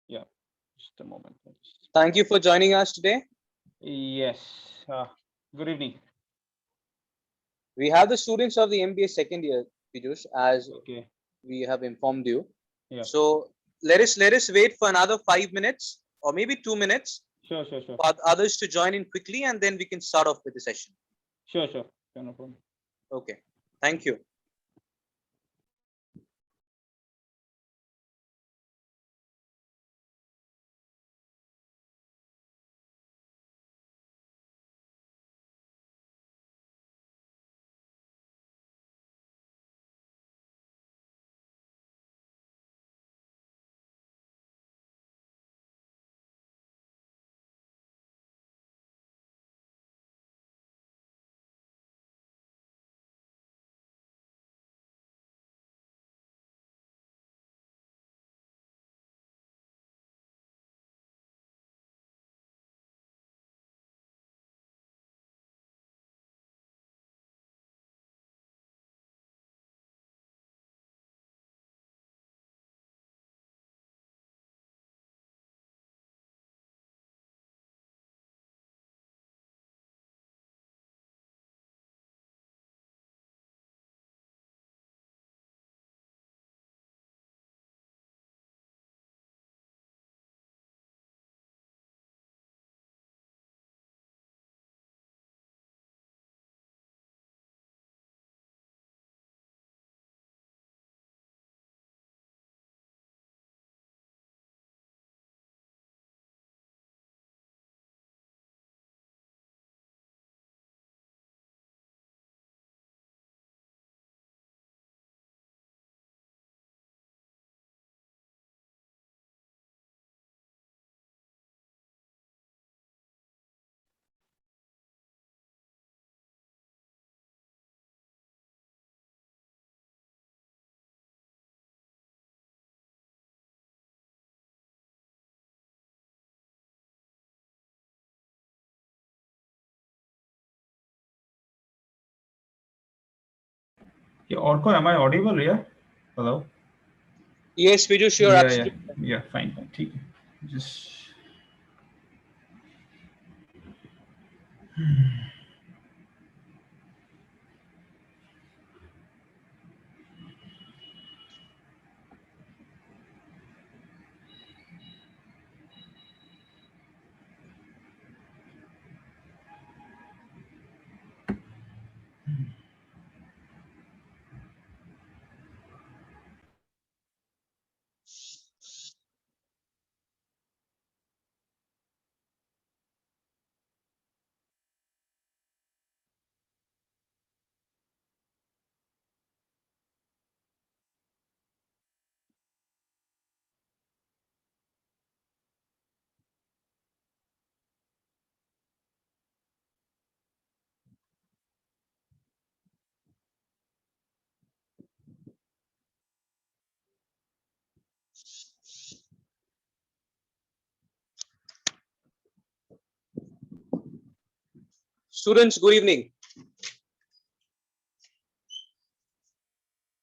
Yeah, just a moment. Thank you for joining us today. Yes. Good evening. We have the students of the MBA second year, Piyush, as Okay. we have informed you. Yeah. So let us wait for another 5 minutes or maybe 2 minutes Sure, sure, sure. for others to join in quickly, and then we can start off with the session. Sure, sure. Sure, no problem. Okay. Thank you. Yeah, Orko, am I audible? Yeah. Hello. Yes, Piyush, you're Yeah, yeah, absolutely. yeah. Fine, fine. ठीक है. Just. Students, good evening.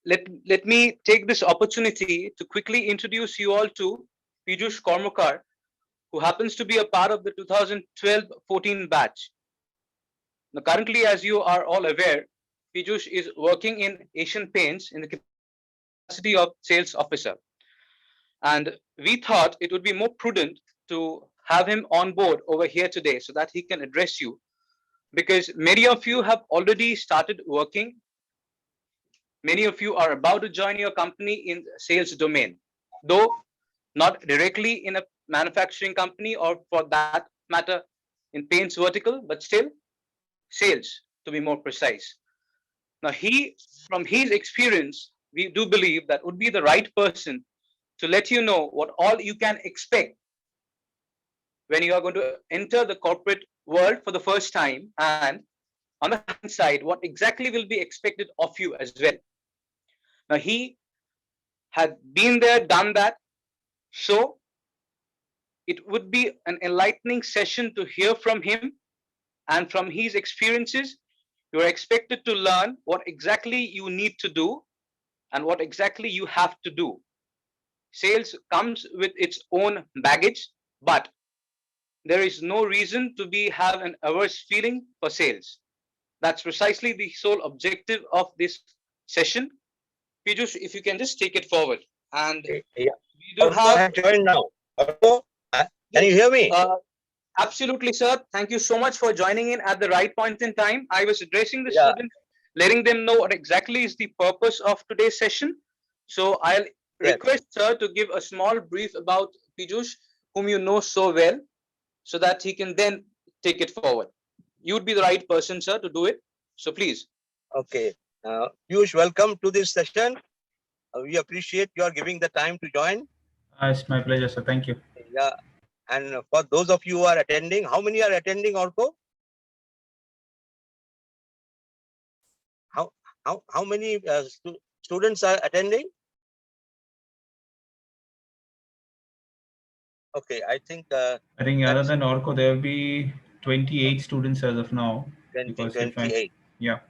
Let me take this opportunity to quickly introduce you all to Piyush Kormakar, who happens to be a part of the 2012-14 batch. Now, currently, as you are all aware, Piyush is working in Asian Paints in the capacity of sales officer. And we thought it would be more prudent to have him on board over here today so that he can address you, because many of you have already started working. Many of you are about to join your company in sales domain, though not directly in a manufacturing company or for that matter in paints vertical, but still sales to be more precise. Now, from his experience, we do believe that would be the right person to let you know what all you can expect when you are going to enter the corporate world for the first time, and on the hindsight, what exactly will be expected of you as well. Now, he had been there, done that, so it would be an enlightening session to hear from him, and from his experiences, you are expected to learn what exactly you need to do and what exactly you have to do. sales comes with its own baggage, but there is no reason to have an averse feeling for sales. That's precisely the sole objective of this session. Piyush, if you can just take it forward. And Yeah. we do Orko have. has joined now. Orko, can you hear me? Absolutely, sir. Thank you so much for joining in at the right point in time. I was addressing the Yeah. students, letting them know what exactly is the purpose of today's session. So I'll request sir to give a small brief about Piyush, whom you know so well, so that he can then take it forward. You'd be the right person, sir, to do it. So please. Okay. Piyush, welcome to this session. We appreciate your giving the time to join. It's my pleasure, sir. Thank you. Yeah. And for those of you who are attending, how many are attending, Orko? How many students are attending? Okay, I think other than Orko, there will be 28 students as of now. 28.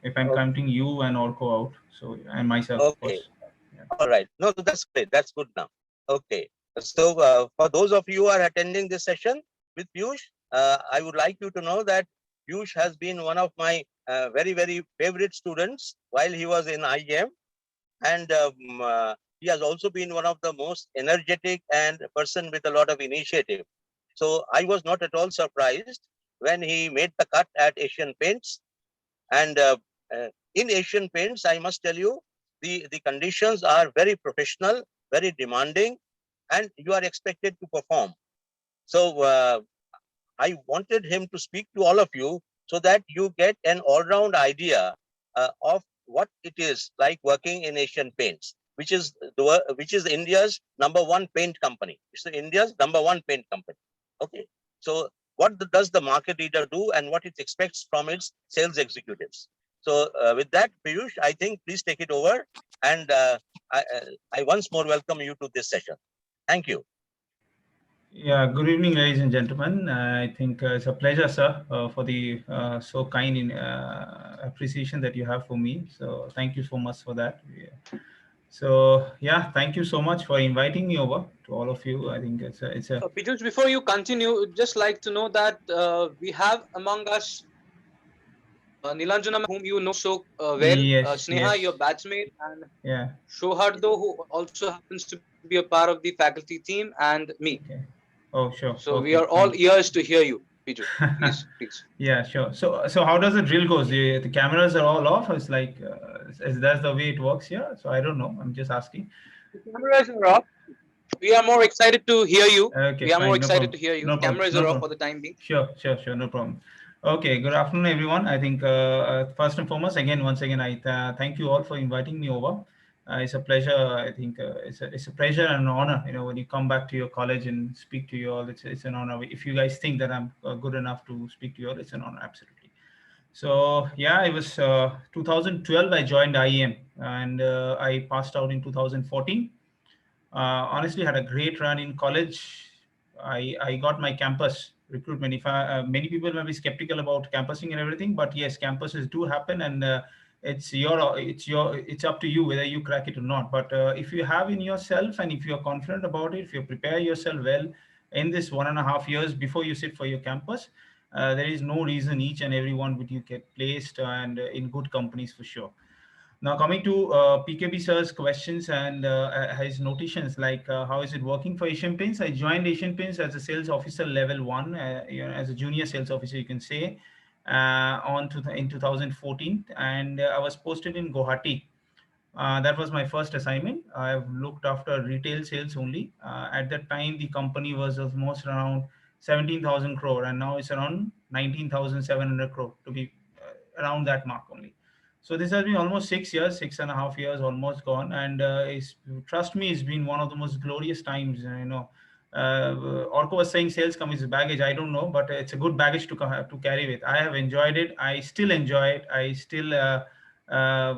If I'm counting you and Orko out, so and myself. Okay. Of course. Yeah. All right. No, that's great. That's good now. Okay. So for those of you who are attending this session with Piyush, I would like you to know that Piyush has been one of my very, very favorite students while he was in IEM. And he has also been one of the most energetic and person with a lot of initiative. So I was not at all surprised when he made the cut at Asian Paints. And in Asian Paints, I must tell you, the conditions are very professional, very demanding, and you are expected to perform. So I wanted him to speak to all of you so that you get an all-round idea of what it is like working in Asian Paints, which is India's #1 paint company. It's India's #1 paint company. Okay. So what does the market leader do and what it expects from its sales executives? So with that, Piyush, I think please take it over. And I once more welcome you to this session. Thank you. Yeah, good evening, ladies and gentlemen. I think it's a pleasure, sir, for the so kind appreciation that you have for me. So thank you so much for that. Yeah. So yeah, thank you so much for inviting me over to all of you. I think it's a. Piyush, before you continue, just like to know that we have among us Nilanjana, whom you know so well, Yes, Sneha, yes. your batchmate, and Yeah. Shohardo, who also happens to be a part of the faculty team, and me. Okay. Oh, sure. So we are all ears to hear you, Piyush. Please, please. Yeah, sure. So how does the drill goes? The cameras are all off. It's like is that the way it works here? So I don't know. I'm just asking. The cameras are off. We are more excited to hear you. Okay, we are fine, more no excited problem. to hear you. No Cameras problem. are No off problem. for the time being. Sure, no problem. Okay, good afternoon, everyone. I think first and foremost, once again, I thank you all for inviting me over. It's a pleasure. I think it's a pleasure and an honor. You know, when you come back to your college and speak to you all, it's an honor. If you guys think that I'm good enough to speak to you all, it's an honor, absolutely. So yeah, it was 2012. I joined IEM and I passed out in 2014. Honestly, had a great run in college. I got my campus recruitment. If many people may be skeptical about campusing and everything, but yes, campuses do happen, and it's up to you whether you crack it or not. But if you have in yourself and if you're confident about it, if you prepare yourself well in this 1.5 years before you sit for your campus, there is no reason each and every one would you get placed and in good companies for sure. Now coming to PKB sir's questions and his notations, like how is it working for Asian Paints? I joined Asian Paints as a sales officer level 1, as a junior sales officer, you can say, in 2014, and I was posted in Guwahati. That was my first assignment. I've looked after retail sales only. At that time, the company was almost around 17,000 crore, and now it's around 19,700 crore, to be around that mark only. So this has been almost 6 years, 6.5 years, almost gone. And trust me, it's been one of the most glorious times. Orko was saying sales comes with baggage. I don't know, but it's a good baggage to carry with. I have enjoyed it. I still enjoy it. I still have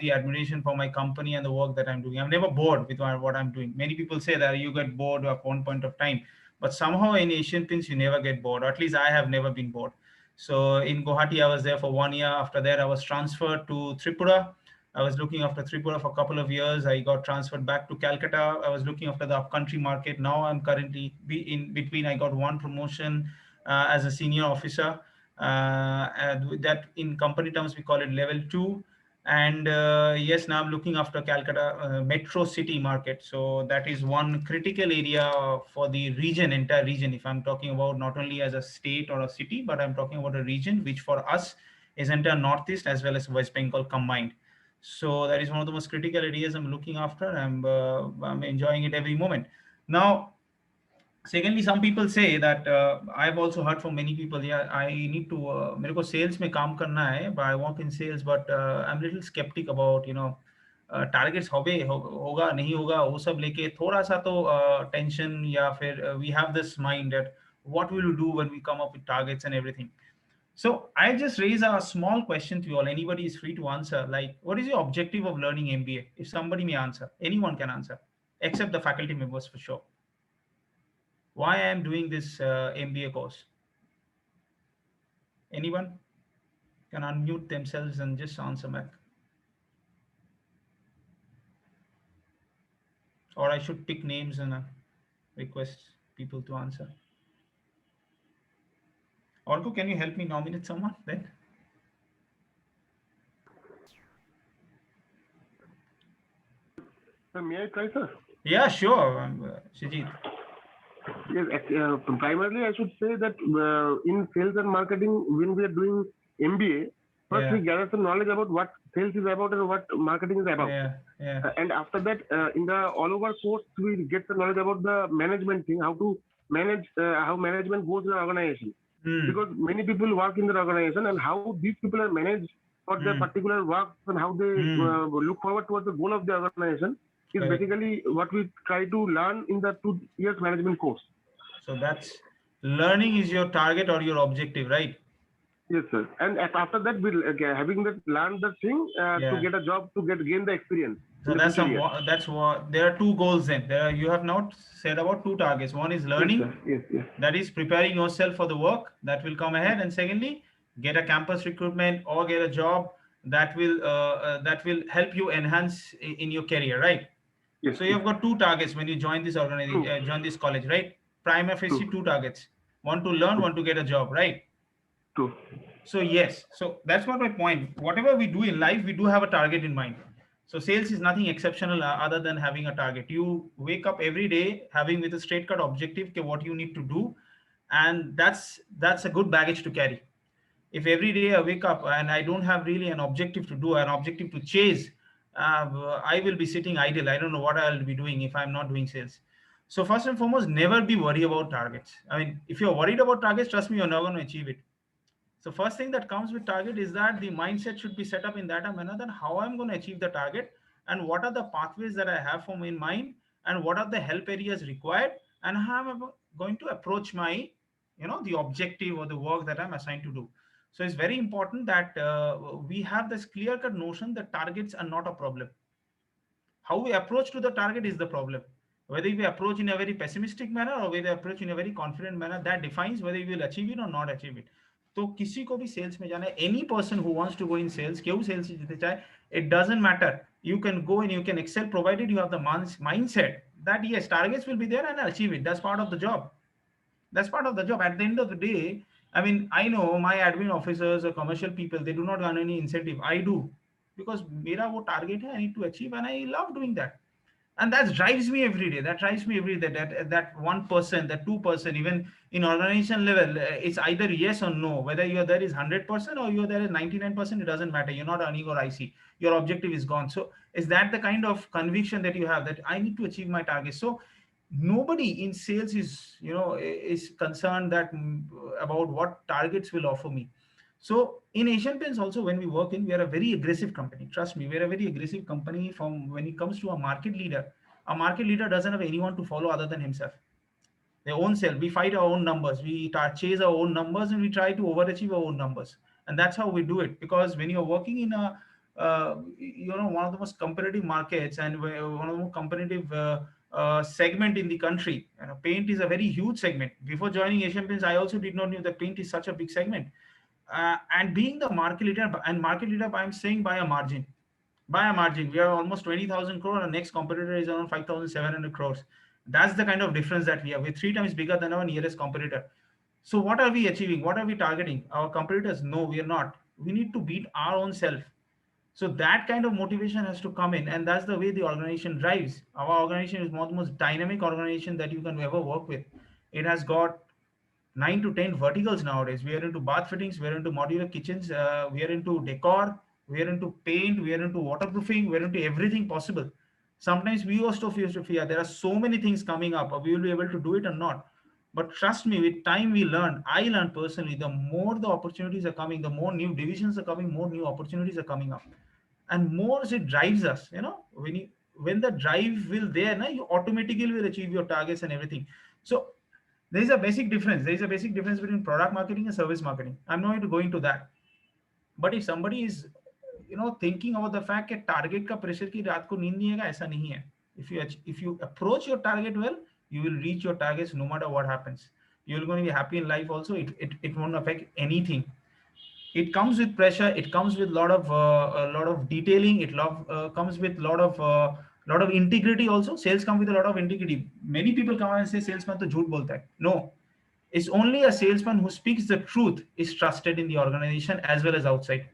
the admiration for my company and the work that I'm doing. I'm never bored with what I'm doing. Many people say that you get bored at one point of time, but somehow in Asian Paints you never get bored. Or at least I have never been bored. So in Guwahati, I was there for 1 year. After that, I was transferred to Tripura. I was looking after Tripura for a couple of years. I got transferred back to Calcutta. I was looking after the upcountry market. Now I'm currently in between. I got one promotion as a senior officer. And with that, in company terms, we call it level 2. And yes, now I'm looking after Calcutta metro city market. So that is one critical area for the region, entire region. If I'm talking about not only as a state or a city, but I'm talking about a region, which for us is entire Northeast as well as West Bengal combined. So that is one of the most critical areas I'm looking after. I'm enjoying it every moment. Now, secondly, some people say that I've also heard from many people, yeah, I need to मेरे को sales में काम करना है, but I work in sales, but I'm little skeptic about, targets होगा नहीं होगा वो सब लेके थोड़ा सा तो tension, या फिर we have this mind that what will you do when we come up with targets and everything. So I just raise a small question to you all. Anybody is free to answer. Like, what is your objective of learning MBA? If somebody may answer, anyone can answer, except the faculty members for sure. Why I am doing this MBA course? Anyone can unmute themselves and just answer back. Or I should pick names and request people to answer. Orko, can you help me nominate someone then? May I try, sir? Yeah, sure. Shijit. Yes, primarily I should say that in sales and marketing, when we are doing MBA, first we gather some knowledge about what sales is about and what marketing is about. And after that, in the all over course, we get the knowledge about the management thing, how to manage, how management goes in the organization. Because many people work in the organization, and how these people are managed for their particular work and how they look forward towards the goal of the organization is basically what we try to learn in the 2 years management course. So that's learning is your target or your objective, right? Yes, sir. And after that, we'll having that learn the thing to get a job, to gain the experience. So that's what there are two goals then. You have now said about two targets. One is learning. Yes. That is preparing yourself for the work that will come ahead, and secondly, get a campus recruitment or get a job that will help you enhance in your career, right? Yes. So you've got two targets when you join this organization, join this college, right? Prima facie, two targets: one to learn, one to get a job, right? True. So yes, so that's what my point. Whatever we do in life, we do have a target in mind. So sales is nothing exceptional other than having a target. You wake up every day having with a straight cut objective what you need to do, and that's a good baggage to carry. If every day I wake up and I don't have really an objective to do, an objective to chase, I will be sitting idle. I don't know what I'll be doing if I'm not doing sales. So first and foremost, never be worried about targets. I mean, if you're worried about targets, trust me, you're never going to achieve it. So first thing that comes with target is that the mindset should be set up in that manner that how I'm going to achieve the target and what are the pathways that I have in mind and what are the help areas required and how am I going to approach my, the objective or the work that I'm assigned to do. So it's very important that we have this clear-cut notion that targets are not a problem. How we approach to the target is the problem. Whether we approach in a very pessimistic manner or whether we approach in a very confident manner, that defines whether we will achieve it or not achieve it. तो किसी को भी sales में जाना है, any person who wants to go in sales, क्यों sales जीतने चाहे, it doesn't matter. You can go and you can excel provided you have the mindset that yes, targets will be there and achieve it. That's part of the job. That's part of the job. At the end of the day, I mean, I know my admin officers or commercial people, they do not earn any incentive. I do, because मेरा वो target है, I need to achieve, and I love doing that. And that drives me every day. That 1%, that 2%, even in organization level, it's either yes or no. Whether you're there is 100% or you're there is 99%, it doesn't matter. You're not earning or IC. Your objective is gone. So is that the kind of conviction that you have that I need to achieve my target? So nobody in sales is concerned that about what targets will offer me. So in Asian Paints also, when we work in, we are a very aggressive company. Trust me, we're a very aggressive company from when it comes to a market leader. A market leader doesn't have anyone to follow other than himself. Their own self. We fight our own numbers. We chase our own numbers and we try to overachieve our own numbers. And that's how we do it. Because when you're working in a, one of the most competitive markets and one of the most competitive segment in the country, paint is a very huge segment. Before joining Asian Paints, I also did not know that paint is such a big segment. And being the market leader, I'm saying by a margin. by a margin. We are almost 20,000 crore, and next competitor is around 5,700 crores. That's the kind of difference that we have. We're 3 times bigger than our nearest competitor. So what are we achieving? What are we targeting? Our competitors? No, we are not. We need to beat our own self. So that kind of motivation has to come in, and that's the way the organization drives. Our organization is one of the most dynamic organization that you can ever work with. It has got 9 to 10 verticals nowadays. We are into bath fittings, we are into modular kitchens, we are into decor, we are into paint, we are into waterproofing, we are into everything possible. Sometimes we also fear there are so many things coming up, or we will be able to do it or not. But trust me, with time we learn. I learned personally, the more the opportunities are coming, the more new divisions are coming, more new opportunities are coming up, and more it drives us. When the drive will there, you automatically will achieve your targets and everything. So there is a basic difference. There is a basic difference between product marketing and service marketing. I'm not going to go into that. But if somebody is thinking about the fact that target ka pressure ki raat ko neend nahi aega, aisa nahi hai. If you approach your target well, you will reach your targets no matter what happens. You're going to be happy in life also. It won't affect anything. It comes with pressure. It comes with a lot of detailing. Comes with lot of integrity also. Sales come with a lot of integrity. Many people come and say salesman to jhoot bolta hai. No, it's only a salesman who speaks the truth is trusted in the organization as well as outside.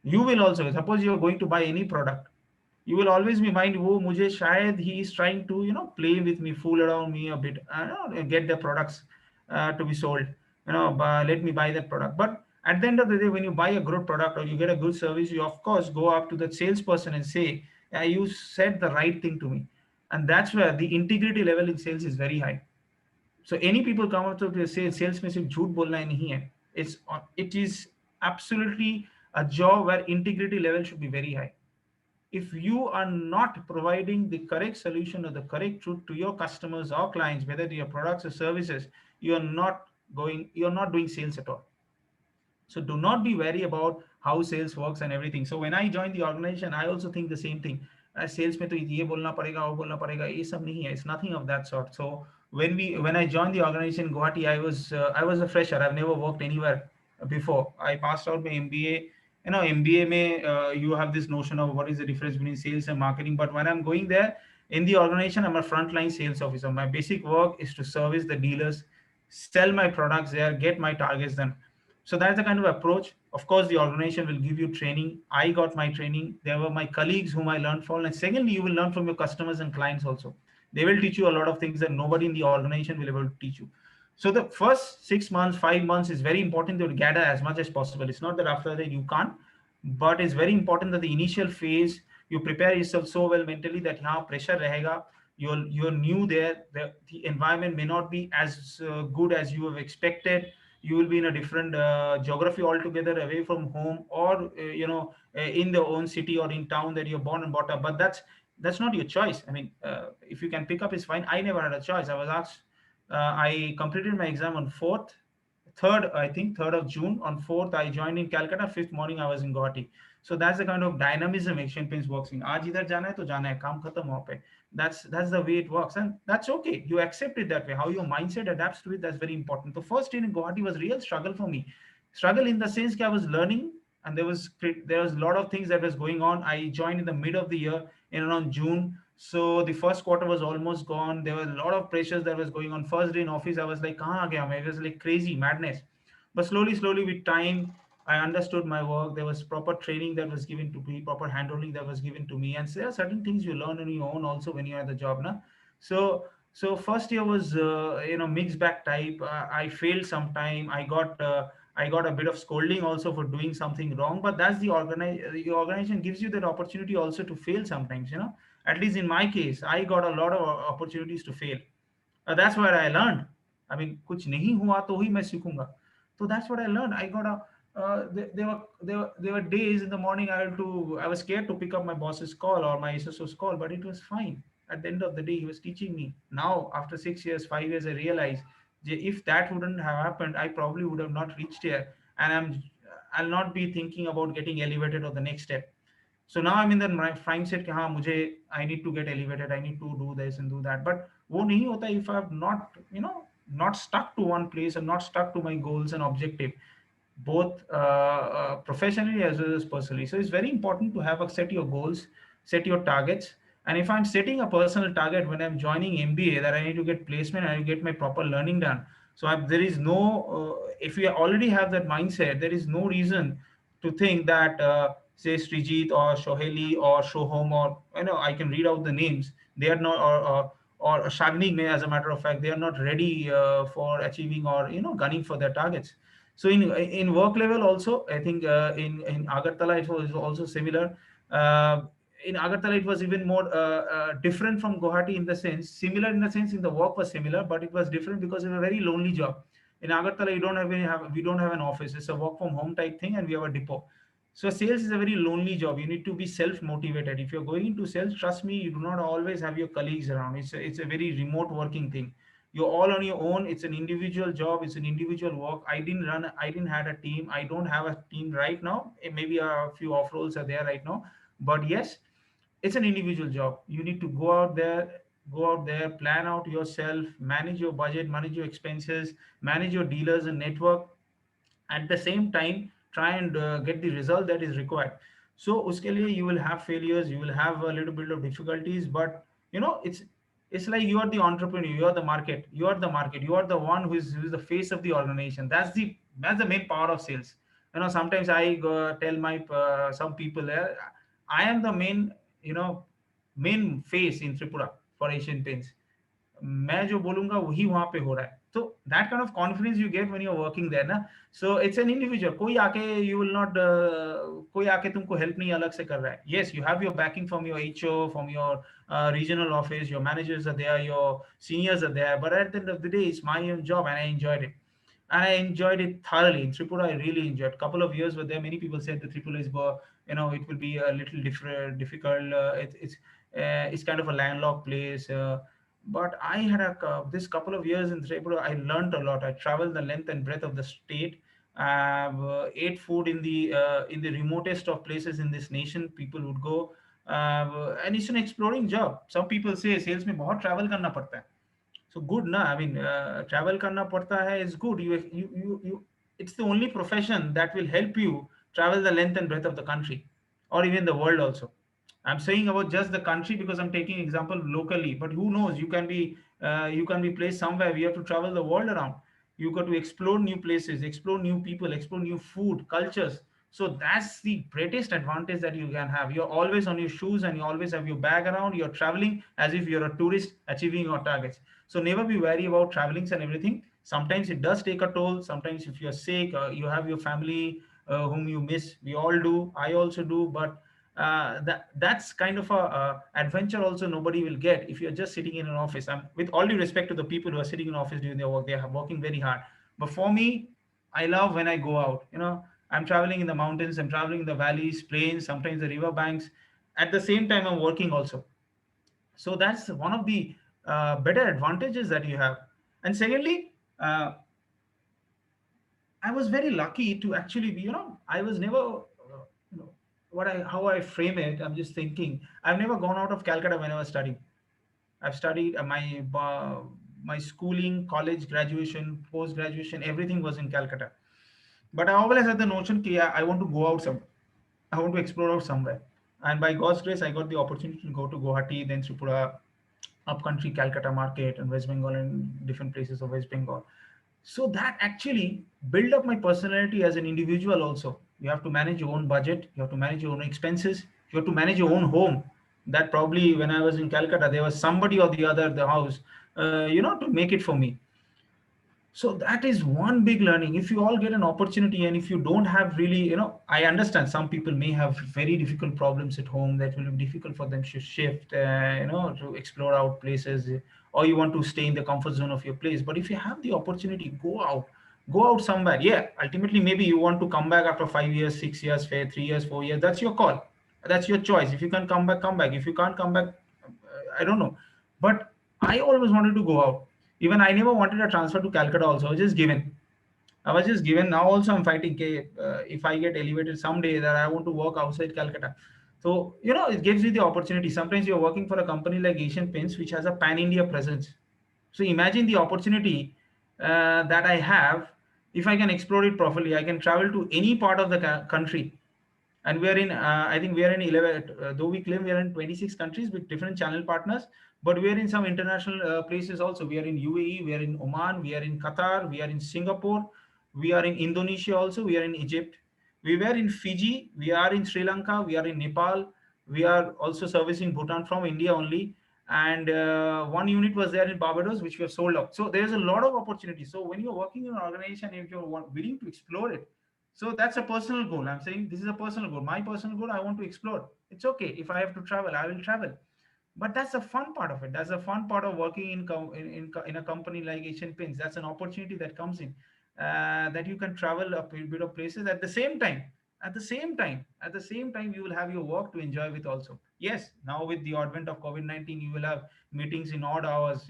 You will also, suppose you are going to buy any product, you will always be mind, oh, mujhe shayad he is trying to play with me, fool around me a bit, get the products to be sold, let me buy that product. But at the end of the day, when you buy a good product or you get a good service, you of course go up to the salesperson and say, yeah, you said the right thing to me. And that's where the integrity level in sales is very high. So any people come up to say sales में सिर्फ झूठ बोलना ही नहीं है. It is absolutely a job where integrity level should be very high. If you are not providing the correct solution or the correct truth to your customers or clients, whether they are products or services, you're not doing sales at all. So do not be wary about how sales works and everything. So when I joined the organization, I also think the same thing. Sales में तो ये बोलना पड़ेगा, वो बोलना पड़ेगा, ये सब नहीं है. It's nothing of that sort. So when I joined the organization in Guwahati, I was a fresher. I've never worked anywhere before. I passed out my MBA. MBA में you have this notion of what is the difference between sales and marketing. But when I'm going there in the organization, I'm a frontline sales officer. My basic work is to service the dealers, sell my products there, get my targets done. So that's the kind of approach. Of course, the organization will give you training. I got my training. There were my colleagues whom I learned from. And secondly, you will learn from your customers and clients also. They will teach you a lot of things that nobody in the organization will be able to teach you. So the first 6 months, 5 months is very important to gather as much as possible. It's not that after that you can't, but it's very important that the initial phase, you prepare yourself so well mentally that pressure rahega. You're new there. The environment may not be as good as you have expected. You will be in a different geography altogether, away from home, or in the own city or in town that you're born and brought up. But that's not your choice. I mean, if you can pick up, it's fine. I never had a choice. I was asked. I completed my exam on 3rd of June. On 4th, I joined in Calcutta. 5th morning, I was in Guwahati. So that's the kind of dynamism Asian Paints works in. Aaj idhar jana hai to jana hai, kaam khatam wahan pe. That's the way it works, and that's okay. You accept it that way. How your mindset adapts to it, that's very important. The first year in Guwahati was real struggle for me. Struggle in the sense that I was learning, and there was a lot of things that was going on. I joined in the mid of the year, in around June. So the first quarter was almost gone. There was a lot of pressures that was going on. First day in office, I was like, kahan aa gaya main? It was like crazy madness. But slowly with time, I understood my work. There was proper training that was given to me, proper handholding that was given to me, and there are certain things you learn on your own also when you're at the job, na. So first year was mixed bag type. I failed sometime. I got a bit of scolding also for doing something wrong. But that's the organization gives you that opportunity also to fail sometimes. At least in my case, I got a lot of opportunities to fail. That's what I learned. I mean, कुछ नहीं हुआ तो ही मैं सीखूंगा. So that's what I learned. I got a there were days in the morning I was scared to pick up my boss's call or my SSO's call, but it was fine. At the end of the day, he was teaching me. Now, after 6 years, 5 years, I realized if that wouldn't have happened, I probably would have not reached here, and I'll not be thinking about getting elevated or the next step. So now I'm in the mindset कि हाँ मुझे I need to get elevated, I need to do this and do that. But वो नहीं होता if I'm not not stuck to one place and not stuck to my goals and objective. both professionally as well as personally. So it's very important to have a set your goals, set your targets. And if I'm setting a personal target when I'm joining MBA that I need to get placement, I need to get my proper learning done. So there is no, if you already have that mindset, there is no reason to think that, say, Srijit or Shoheli or Shohom, or I can read out the names. They are not, or Shagni, as a matter of fact, they are not ready for achieving or gunning for their targets. So in work level also, I think in Agartala it was also similar. Uh, in Agartala it was even more different from Guwahati, in the sense, similar in the sense, in the work was similar, but it was different because it was a very lonely job. In Agartala, you don't we don't have an office. It's a work from home type thing, and we have a depot. So sales is a very lonely job. You need to be self-motivated. If you're going into sales, trust me, you do not always have your colleagues around. It's a very remote working thing. You're all on your own. It's an individual job. It's an individual work. I didn't had a team. I don't have a team right now. Maybe a few off roles are there right now, but yes, it's an individual job. You need to go out there, plan out yourself, manage your budget, manage your expenses, manage your dealers and network. At the same time, try and get the result that is required. So uske liye you will have failures, you will have a little bit of difficulties, but it's like you are the entrepreneur, you are the one who is the face of the organization. That's the main power of sales. Sometimes I go tell my some people there, I am the you know main face in Tripura for Asian Paints. मैं जो बोलूंगा वही वहां पे हो रहा है. तो that kind of confidence you get when you are working there ना. So it's an individual. कोई आके यू विल नॉट कोई आके तुमको हेल्प नहीं अलग से कर रहा है. Yes, you have your banking from your HO, from your regional office, your managers are there, your seniors are there, but at the end of the day it's my own job, and I enjoyed it. And I enjoyed it thoroughly. In Tripura, I really enjoyed. Couple of years were there. Many people said the Tripura is, it will be a little difficult. It's kind of a landlocked place. But I had this couple of years in Tripura. I learned a lot. I traveled the length and breadth of the state. Ate food in the remotest of places in this nation. People would go, and it's an exploring job. Some people say sales में बहुत travel करना पड़ता है. So good, na? I mean, travel karna padta hai is good. It's the only profession that will help you travel the length and breadth of the country, or even the world also. I'm saying about just the country because I'm taking example locally, but who knows? You can be placed somewhere. We have to travel the world around. You got to explore new places, explore new people, explore new food, cultures. So that's the greatest advantage that you can have. You're always on your shoes and you always have your bag around. You're traveling as if you're a tourist achieving your targets. So never be wary about travelings and everything. Sometimes it does take a toll. Sometimes if you're sick, you have your family whom you miss. We all do. I also do. But that's kind of a adventure also nobody will get if you're just sitting in an office. With all due respect to the people who are sitting in office doing their work, they are working very hard. But for me, I love when I go out. I'm traveling in the mountains, I'm traveling in the valleys, plains, sometimes the river banks. At the same time, I'm working also. So that's one of the better advantages that you have. And secondly, I was very lucky to actually be, I was never, how I frame it, I'm just thinking, I've never gone out of Calcutta when I was studying. I've studied my schooling, college, graduation, post graduation, everything was in Calcutta. But I always had the notion that I want to go out somewhere. I want to explore out somewhere. And by God's grace, I got the opportunity to go to Guwahati, then Tripura, upcountry Calcutta market, and West Bengal, and different places of West Bengal. So that actually built up my personality as an individual also. You have to manage your own budget. You have to manage your own expenses. You have to manage your own home. That probably when I was in Calcutta, there was somebody or the other at the house, to make it for me. So that is one big learning. If you all get an opportunity, and if you don't have really, I understand some people may have very difficult problems at home that will be difficult for them to shift, to explore out places, or you want to stay in the comfort zone of your place. But if you have the opportunity, go out somewhere. Yeah, ultimately, maybe you want to come back after 5 years, 6 years, 3 years, 4 years. That's your call. That's your choice. If you can come back, come back. If you can't come back, I don't know. But I always wanted to go out. Even I never wanted a transfer to Calcutta also. I was just given. Now also I'm fighting. If I get elevated someday, that I want to work outside Calcutta. So, it gives you the opportunity. Sometimes you're working for a company like Asian Paints, which has a pan-India presence. So imagine the opportunity that I have. if I can explore it properly, I can travel to any part of the country. And we are in, I think we are in 11, though we claim we are in 26 countries with different channel partners, but we are in some international places also. We are in UAE, we are in Oman, we are in Qatar, we are in Singapore, we are in Indonesia also, we are in Egypt, we were in Fiji, we are in Sri Lanka, we are in Nepal, we are also servicing Bhutan from India only. And one unit was there in Barbados, which we have sold out. So there's a lot of opportunity. So when you're working in an organization, if you're willing to explore it, so that's a personal goal. I'm saying this is a personal goal. My personal goal, I want to explore. It's okay. If I have to travel, I will travel. But that's the fun part of it. That's the fun part of working in a company like Asian Paints. That's an opportunity that comes in, that you can travel a bit of places at the same time. At the same time, you will have your work to enjoy with also. Yes, now with the advent of COVID-19, you will have meetings in odd hours.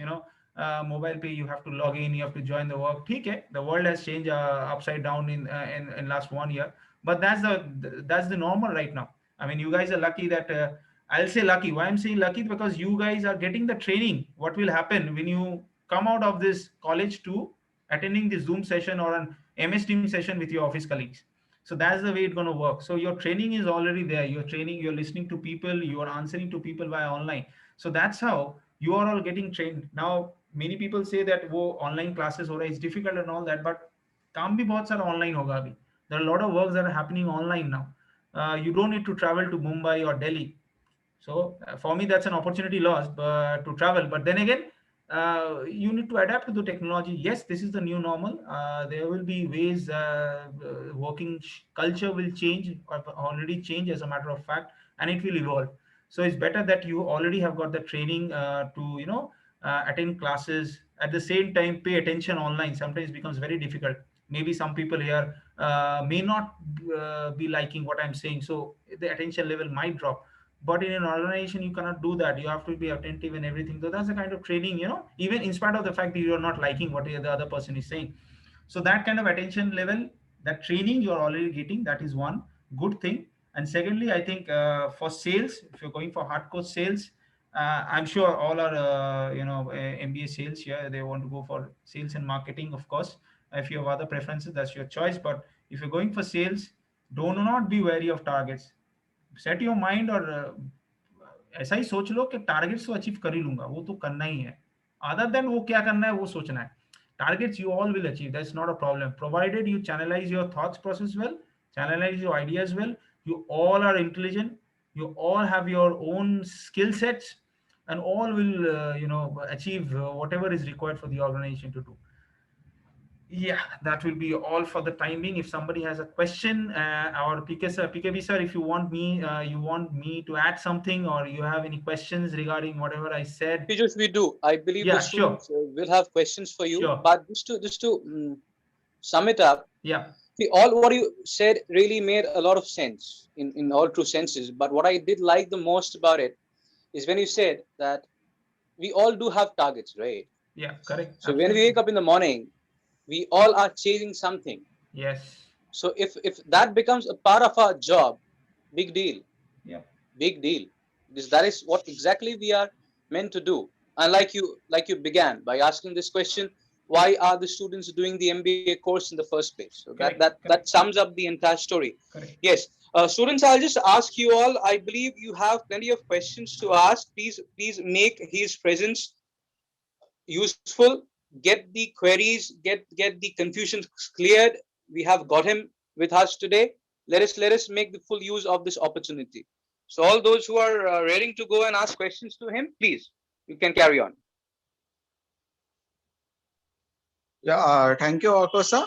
Mobile pay, you have to log in, you have to join the work. Okay, the world has changed upside down in last 1 year, but that's the normal right now. I mean, you guys are lucky that I'll say lucky. Why I'm saying lucky? Because you guys are getting the training. What will happen when you come out of this college to attending the Zoom session or an MS Team session with your office colleagues? So that's the way it's going to work. So your training is already there. You're training, you're listening to people, you are answering to people via online. So that's how you are all getting trained. Now, many people say that wo online classes ho raha, it's difficult and all that, but काम भी बहुत सारा online होगा अभी. There are a lot of works that are happening online now. You don't need to travel to Mumbai or Delhi. So for me, that's an opportunity lost to travel. But then again, you need to adapt to the technology. Yes, this is the new normal. There will be ways, working culture will change or already change as a matter of fact, and it will evolve. So it's better that you already have got the training to, attend classes. At the same time, pay attention online. Sometimes it becomes very difficult. Maybe some people here may not be liking what I'm saying. So the attention level might drop, but in an organization you cannot do that. You have to be attentive and everything. So that's the kind of training, even in spite of the fact that you're not liking what the other person is saying. So that kind of attention level, that training you're already getting, that is one good thing. And secondly, I think for sales, if you're going for hardcore sales, I'm sure all our MBA sales here, they want to go for sales and marketing. Of course, if you have other preferences, that's your choice. But if you're going for sales, do not be wary of targets. Set your mind और ऐसा ही सोच लो कि targets तो achieve कर ही लूंगा, वो तो करना ही है. अदर देन वो क्या करना है वो सोचना है. Targets you all will achieve. That's not a problem, provided you channelize your thoughts process well, channelize your ideas well. You all are intelligent. You all have your own skill sets, and all will achieve whatever is required for the organization to do. Yeah, that will be all for the time being. If somebody has a question, or PKB sir, if you want me to add something, or you have any questions regarding whatever I said. Piyush, we do. I believe the students will have questions for you. Sure. But just to sum it up, see, all what you said really made a lot of sense in all true senses. But what I did like the most about it is when you said that we all do have targets, right? Yeah, correct. So absolutely. When we wake up in the morning, we all are chasing something. Yes. So if that becomes a part of our job, big deal. Yeah. Big deal. Because that is what exactly we are meant to do. And like you began by asking this question, why are the students doing the MBA course in the first place? So that sums up the entire story. Correct. Yes. Students, I'll just ask you all. I believe you have plenty of questions to ask. Please make his presence useful. Get the queries, get the confusions cleared. We have got him with us today. Let us make the full use of this opportunity. So all those who are ready to go and ask questions to him, please, you can carry on. Yeah, thank you, Arko sir.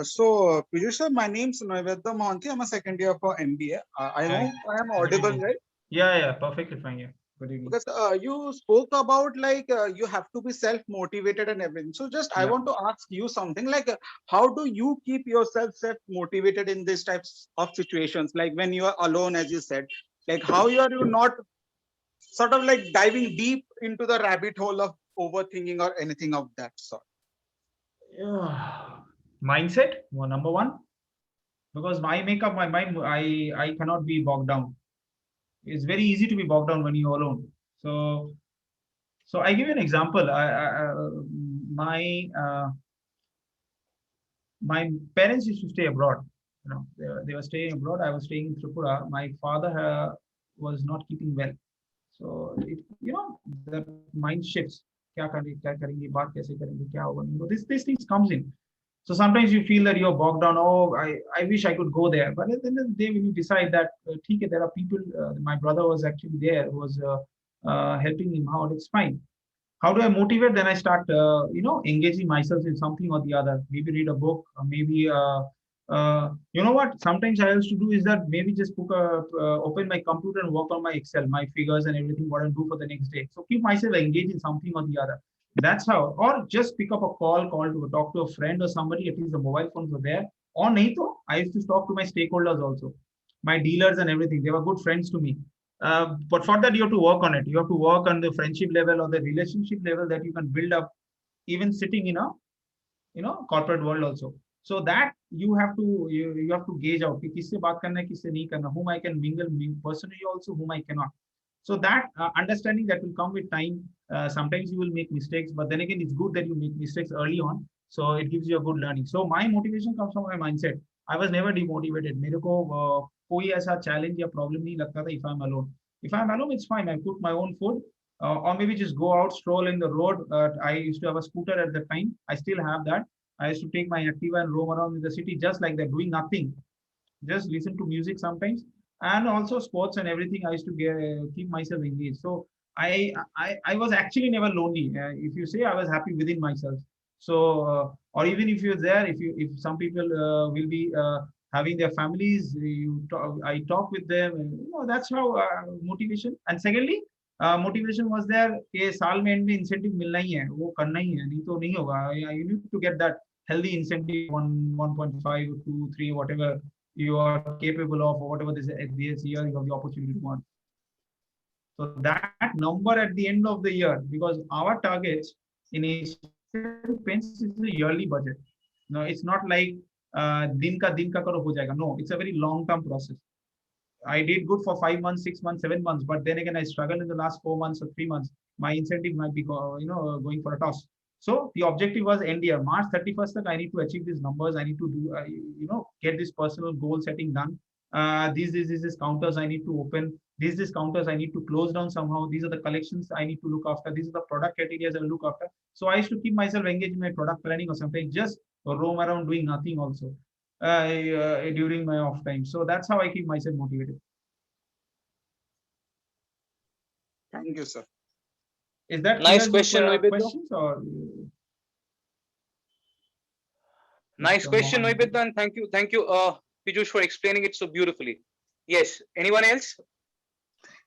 So Piyush sir, my name is Naivedya Mohanty. I'm a second year for MBA. I hope I am audible, right? Yeah, perfectly fine. Yeah. Because you spoke about like you have to be self-motivated and everything. So just I want to ask you something like how do you keep yourself self-motivated in these types of situations? Like when you are alone, as you said, like how are you not sort of like diving deep into the rabbit hole of overthinking or anything of that sort? Mindset, number one, because I make up my mind. I cannot be bogged down. It's very easy to be bogged down when you're alone. So I give you an example. my parents used to stay abroad. They were staying abroad. I was staying in Tripura. My father was not keeping well. So the mind shifts. क्या करेंगे बात कैसे करेंगे क्या होगा this things comes in. So sometimes you feel that you're bogged down. Oh, I wish I could go there. But at the end of the day, when you decide that there are people, my brother was actually there, who was helping him out. It's fine. How do I motivate? Then I start engaging myself in something or the other. Maybe read a book, or maybe what sometimes I used to do is that maybe just open my computer and work on my Excel, my figures and everything what I do for the next day. So keep myself engaged in something or the other. That's how. Or just pick up a call to talk to a friend or somebody. At least the mobile phones were there. Or nahi to, I used to talk to my stakeholders also, my dealers and everything. They were good friends to me. But for that, you have to work on it. You have to work on the friendship level or the relationship level that you can build up, even sitting in a corporate world also. So that you have to gauge out कि किससे बात करना है, किससे नहीं करना, whom I can mingle personally also, whom I cannot. So that understanding that will come with time. Sometimes you will make mistakes, but then again, it's good that you make mistakes early on. So it gives you a good learning. So my motivation comes from my mindset. I was never demotivated. मेरे को कोई ऐसा challenge या problem नहीं लगता था if I'm alone. If I'm alone, it's fine. I cook my own food. Or maybe just go out, stroll in the road. I used to have a scooter at the time. I still have that. I used to take my Activa and roam around in the city just like that, doing nothing. Just listen to music sometimes, and also sports and everything. I used to keep myself engaged. So I was actually never lonely. If you say, I was happy within myself. So or even if you're there, if some people will be having their families, I talk with them. That's how motivation. And secondly, motivation was there कि साल में end में incentive मिलना ही है, वो करना ही है, नहीं तो नहीं होगा. You need to get that healthy incentive, 1.5, 2, 3, whatever you are capable of, or whatever this year you have the opportunity to want. So that number at the end of the year, because our targets in Asian Paints is a yearly budget. No, it's not like दिन का करो हो जाएगा. No, it's a very long-term process. I did good for 5 months, 6 months, 7 months, but then again, I struggled in the last 4 months or 3 months. My incentive might be, going for a toss. So the objective was end year, March 31st. I need to achieve these numbers. I need to do, get this personal goal setting done. These counters I need to open. These counters I need to close down somehow. These are the collections I need to look after. These are the product categories I will look after. So I used to keep myself engaged in my product planning, or sometimes just roam around doing nothing also during my off time. So that's how I keep myself motivated. Thank you, sir. Is that nice question, questions or? Nice question, Noibidda, and thank you, Piyush, for explaining it so beautifully. Yes, anyone else?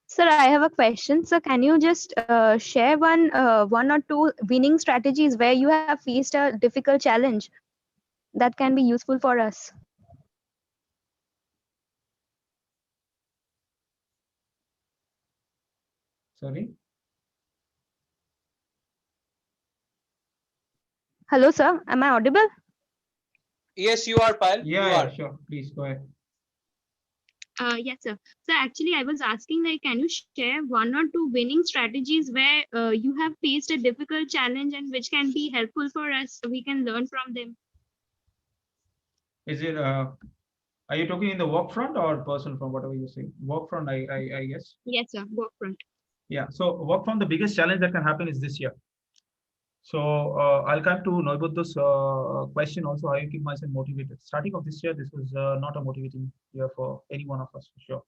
Sir, I have a question. So can you just share one or two winning strategies where you have faced a difficult challenge that can be useful for us? Sorry. Hello, sir. Am I audible? Yes, you are, Payal. Yeah, sure. Please go ahead. Yes, sir. So actually, I was asking, like, can you share one or two winning strategies where you have faced a difficult challenge and which can be helpful for us, so we can learn from them? Is it? Are you talking in the work front or personal front? Whatever you say. Work front, I guess. Yes, sir. Work front. Yeah. So work front, the biggest challenge that can happen is this year. So I'll come to Noibudda's question also, how you keep myself motivated. Starting of this year, this was not a motivating year for any one of us, for sure.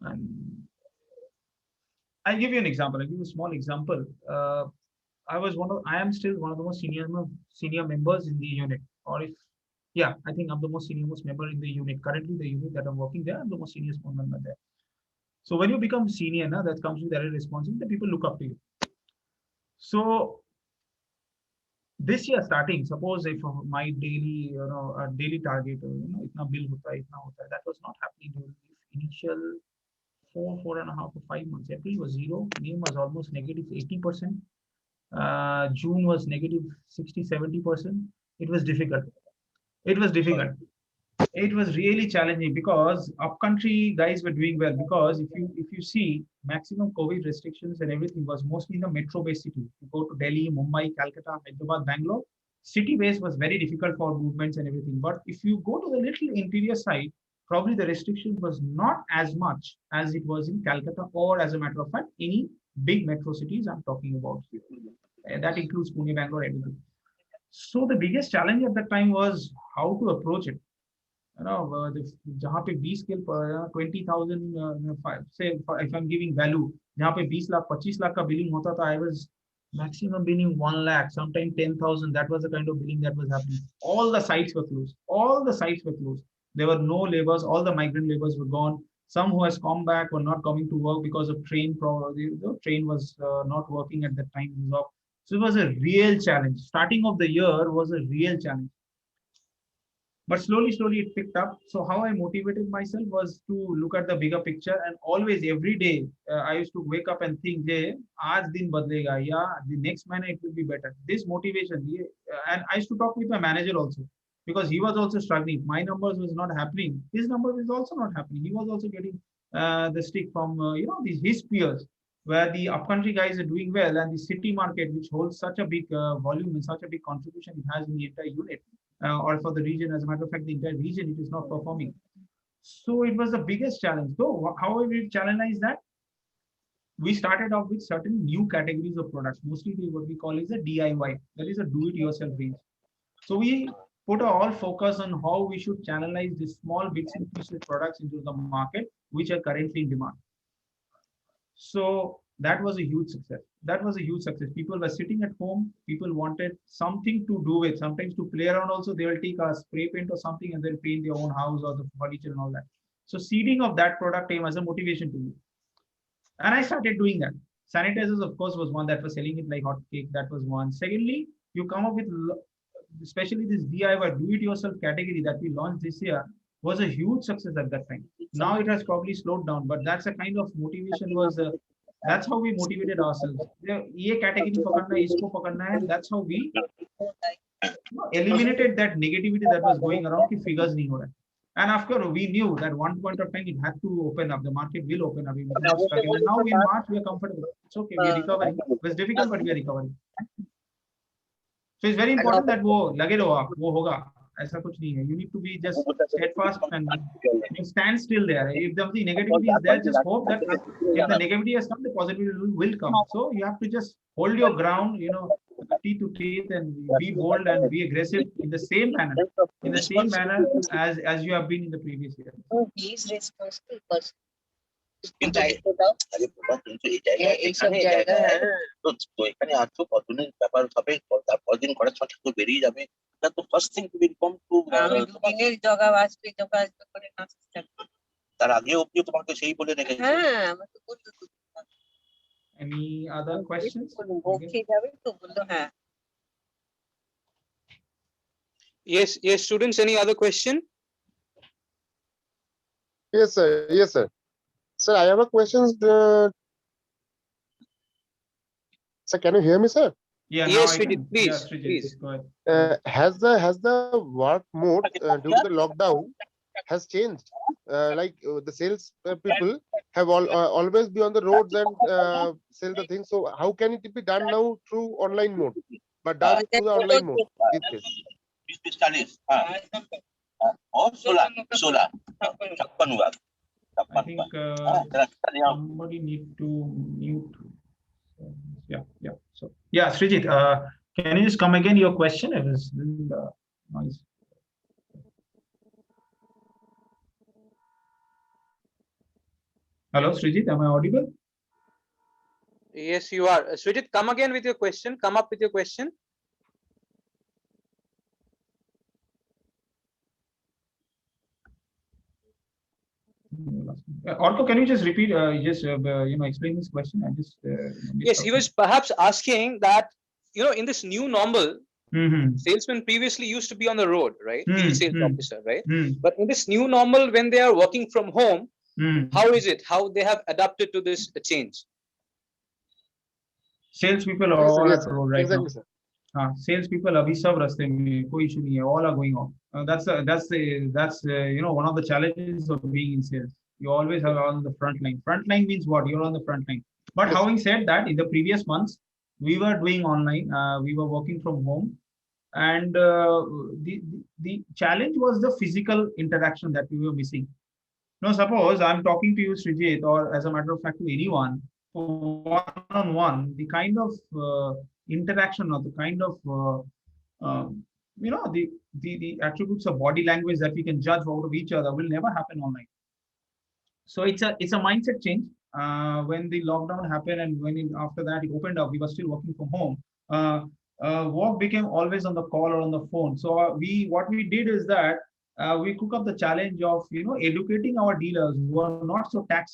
And I'll give you an example. I'll give you a small example. I am still one of the most senior members in the unit. I think I'm the most senior member in the unit. Currently, the unit that I'm working there, I'm the most senior member there. So when you become senior, that comes with added responsibility. The people look up to you. So this year starting, suppose if my daily, daily target, itna bill hota hai, that was not happening during the initial 4.5 or 5 months. April was 0, May was almost negative 80%. June was negative 60-70%. It was difficult. It was really challenging because upcountry guys were doing well, because if you see, maximum COVID restrictions and everything was mostly in the metro-based city. You go to Delhi, Mumbai, Calcutta, Hyderabad, Bangalore, city base was very difficult for movements and everything. But if you go to the little interior side, probably the restriction was not as much as it was in Calcutta, or as a matter of fact, any big metro cities I'm talking about here. That includes Pune, Bangalore, everything. So the biggest challenge at that time was how to approach it. You know, जहाँ पे 20 के 20,000 say if I'm giving value, जहाँ पे 20 लाख 25 लाख का billing होता था, I was maximum billing 1 lakh, sometimes 10,000. That was the kind of billing that was happening. All the sites were closed. All the sites were closed. There were no laborers. All the migrant laborers were gone. Some who has come back were not coming to work because of train problem. The train was not working at that time. So it was a real challenge. Starting of the year was a real challenge. But slowly it picked up. So how I motivated myself was to look at the bigger picture, and always every day I used to wake up and think, "Hey, aaj din badlega, yeah, the next minute it will be better." This motivation, and I used to talk with my manager also, because he was also struggling. My numbers was not happening. His number was also not happening. He was also getting the stick from his peers, where the upcountry guys are doing well, and the city market, which holds such a big volume and such a big contribution it has in the entire unit, or for the region, as a matter of fact, the entire region, it is not performing. So it was the biggest challenge. So how we challenge that? We started off with certain new categories of products, mostly what we call is a DIY, that is a do-it-yourself range. So we put all focus on how we should channelize these small bits and pieces products into the market, which are currently in demand. So that was a huge success. That was a huge success. People were sitting at home. People wanted something to do with, sometimes to play around also. They will take a spray paint or something and they'll paint their own house or the furniture and all that. So seeding of that product came as a motivation to me. And I started doing that. Sanitizers, of course, was one that was selling it like hotcake. That was one. Secondly, you come up with, especially this DIY, do-it-yourself category that we launched this year, was a huge success at that time. Now it has probably slowed down, but that's a kind of motivation was, that's how we motivated ourselves. Ye category pakarna hai, isko pakarna hai, and that's how we eliminated that negativity that was going around ki figures nahi ho raha. And after we knew that one point of time it had to open up, the market will open up. And now in March we are comfortable. It's okay, we are recovering. It was difficult, but we are recovering. So it's very important that wo lage raho aap, wo hoga. ऐसा कुछ नहीं है. You need to be just steadfast and stand still there. If the negativity is there, just hope that if the negativity has come, the positivity will come. So you have to just hold your ground, teeth to teeth, and be bold and be aggressive in the same manner, as you have been in the previous year. He is responsible person. কিন্তু আরে বাবা কিন্তু এই জায়গায় তো এখানে আছো কতদিন ব্যাপার হবে, কতদিন করার ছটা তো বেরিয়ে যাবে, that the first thing to be informed to দিনের জগা আসবে করে নাচ তার আগে অবধি তোমাকে সেই বলে রেখেছে। হ্যাঁ আমাকে বললো তো। Any other questions? ওকে যাবে তো বললো হ্যাঁ। Yes, students, any other question? Yes, sir. Sir, I have a question. Sir, can you hear me, sir? Yeah. Yes, please. Go ahead. Has the work mode due to the lockdown has changed? Like the sales people have always be on the roads and sell the things. So how can it be done now through online mode? But done through the online mode. 20-40 और 16 56 हुआ। I think somebody need to mute. Yeah. So yeah, Srijit, can you just come again? Your question? It was noise. Hello, Srijit, am I audible? Yes, you are. Srijit, come again with your question. Come up with your question. Orko, can you just repeat, explain this question? I just Yes, he was perhaps asking that, in this new normal, salesmen previously used to be on the road, right? Field sales officer, right? But in this new normal, when they are working from home, how is it? How they have adapted to this change? Sales people are all Yes, at road right exactly, now. sir. Sales people abhi sab raste mein, koi issue nahi hai, all are going off. That's one of the challenges of being in sales. You always are on the front line. Front line means what? You're on the front line. But having said that, in the previous months, we were doing online. We were working from home. And the challenge was the physical interaction that we were missing. Now, suppose I'm talking to you, Srijit, or as a matter of fact, to anyone, one-on-one, the kind of interaction or the kind of the attributes of body language that we can judge out of each other will never happen online. So it's a mindset change. When the lockdown happened and after that it opened up, we were still working from home. Work became always on the call or on the phone. So what we did is that we took up the challenge of educating our dealers who are not so tech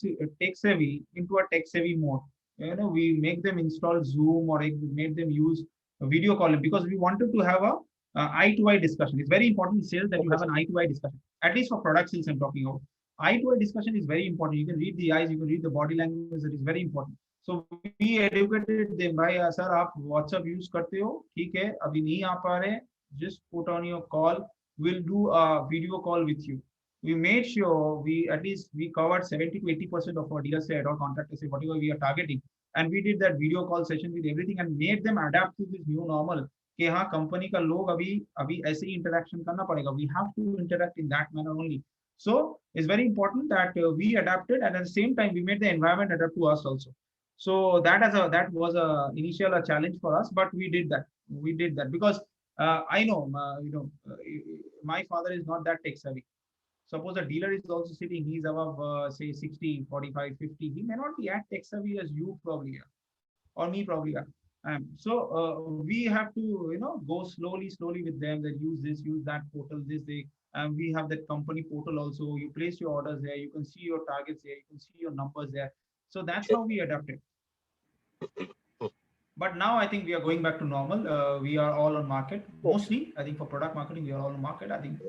savvy into a tech savvy mode. We make them install Zoom or made them use a video calling because we wanted to have a eye-to-eye discussion. It's very important in sales that you have an eye-to-eye discussion. At least for product sales, I'm talking about. Eye-to-eye discussion is very important. You can read the eyes, you can read the body language. That is very important. So we educated them by, sir, आप WhatsApp use करते हो, ठीक है, अभी नहीं आ पा रहे, just put on your call. We'll do a video call with you. We made sure we covered 70 to 80% of our dealer set or contractor set, whatever we are targeting, and we did that video call session with everything and made them adapt to this new normal. कि हाँ company का लोग अभी ऐसे ही interaction करना पड़ेगा. We have to interact in that manner only. So it's very important that we adapted, and at the same time we made the environment adapt to us also. So that was a initial challenge for us, but we did that. We did that because I know my father is not that tech savvy. Suppose a dealer is also sitting, he's above say 60, 45, 50. He may not be as tech savvy as you probably are, or me probably are. So we have to go slowly with them. That use this, use that portal, this they. And we have that company portal also. You place your orders there. You can see your targets there. You can see your numbers there. So that's how we adapted. But now I think we are going back to normal. We are all on market. Mostly, I think for product marketing, we are all on market. I think.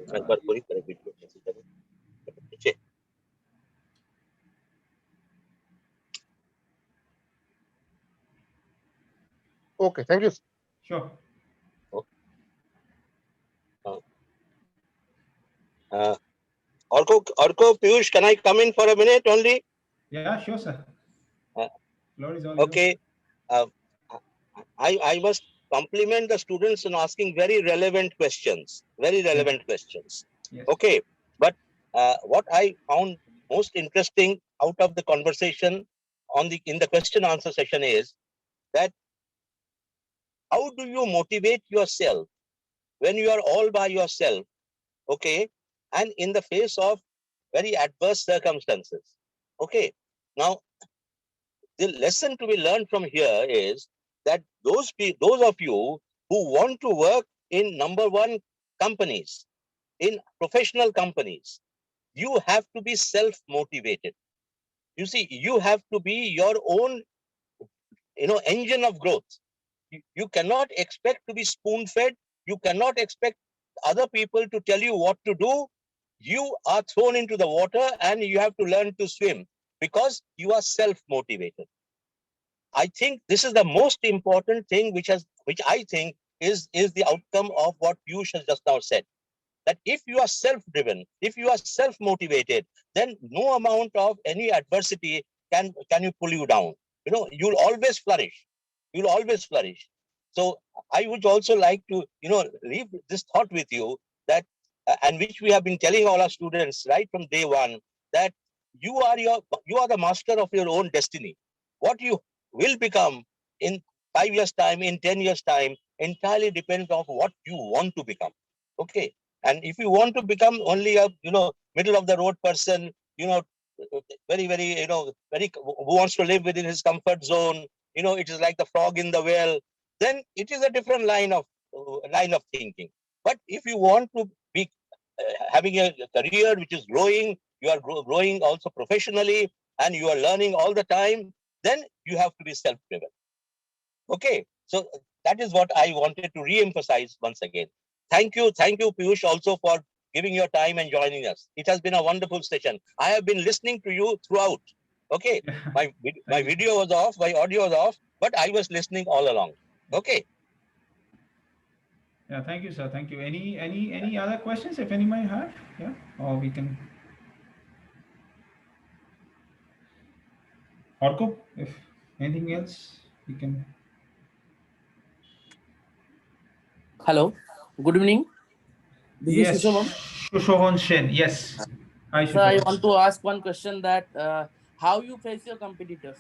Okay, thank you. Sure. Orko, Piyush, can I come in for a minute only? Yeah, sure, sir. Okay. I must compliment the students in asking very relevant questions. Very relevant questions. Yes. Okay. But what I found most interesting out of the conversation in the question answer session is that how do you motivate yourself when you are all by yourself, okay, and in the face of very adverse circumstances? Okay. Now, the lesson to be learned from here is that those of you who want to work in number one companies, in professional companies, you have to be self-motivated. You see, you have to be your own, engine of growth. You cannot expect to be spoon-fed. You cannot expect other people to tell you what to do. You are thrown into the water and you have to learn to swim because you are self-motivated. I think this is the most important thing which I think is the outcome of what Piyush has just now said. That if you are self-driven, if you are self-motivated, then no amount of any adversity can you pull you down. You'll always flourish. You'll always flourish. So I would also like to, leave this thought with you that, and which we have been telling all our students right from day one, that you are the master of your own destiny. What you will become in 5 years' time, in 10 years' time, entirely depends on what you want to become. Okay. And if you want to become only a, middle of the road person, very, very, who wants to live within his comfort zone, it is like the frog in the well, then it is a different line of thinking. But if you want to be having a career which is growing, you are growing also professionally, and you are learning all the time, then you have to be self-driven. Okay. So that is what I wanted to re-emphasize once again. Thank you, Piyush, also for giving your time and joining us. It has been a wonderful session. I have been listening to you throughout. Okay, my video was off, my audio was off, but I was listening all along. Okay. Yeah, thank you, sir. Thank you. Any other questions, if any might have? Yeah, or we can. Orko, if anything else, we can. Hello. Good evening. This Yes, is Sushovan. Sushovan Sen. Yes. Hi, So I Sushovan. want to ask one question that how you face your competitors?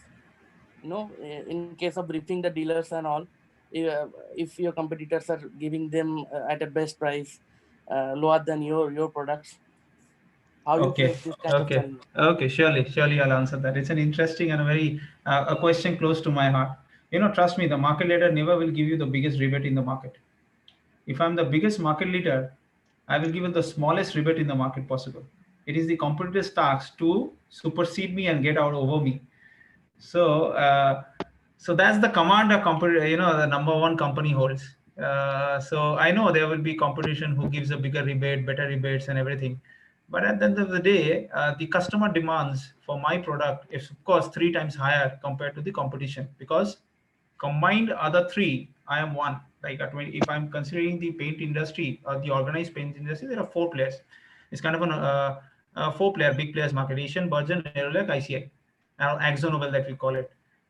You know, in case of briefing the dealers and all, if your competitors are giving them at a best price, lower than your products, how you Okay. face this kind of Okay. challenge? Okay. Surely I'll answer that. It's an interesting and a very a question close to my heart. Trust me, the market leader never will give you the biggest rebate in the market. If I'm the biggest market leader, I will give you the smallest rebate in the market possible. It is the competitor's task to supersede me and get out over me. So, so that's the command a company, the number one company holds. So I know there will be competition who gives a bigger rebate, better rebates, and everything. But at the end of the day, the customer demands for my product is of course 3 times higher compared to the competition, because combined other three, I am one. Like if I'm considering the paint industry or the organized paint industry, there are 4 players. It's kind of a 4-player, big players market: Asian, Burgeon, Nerolac, ICI, or AkzoNobel that we call it.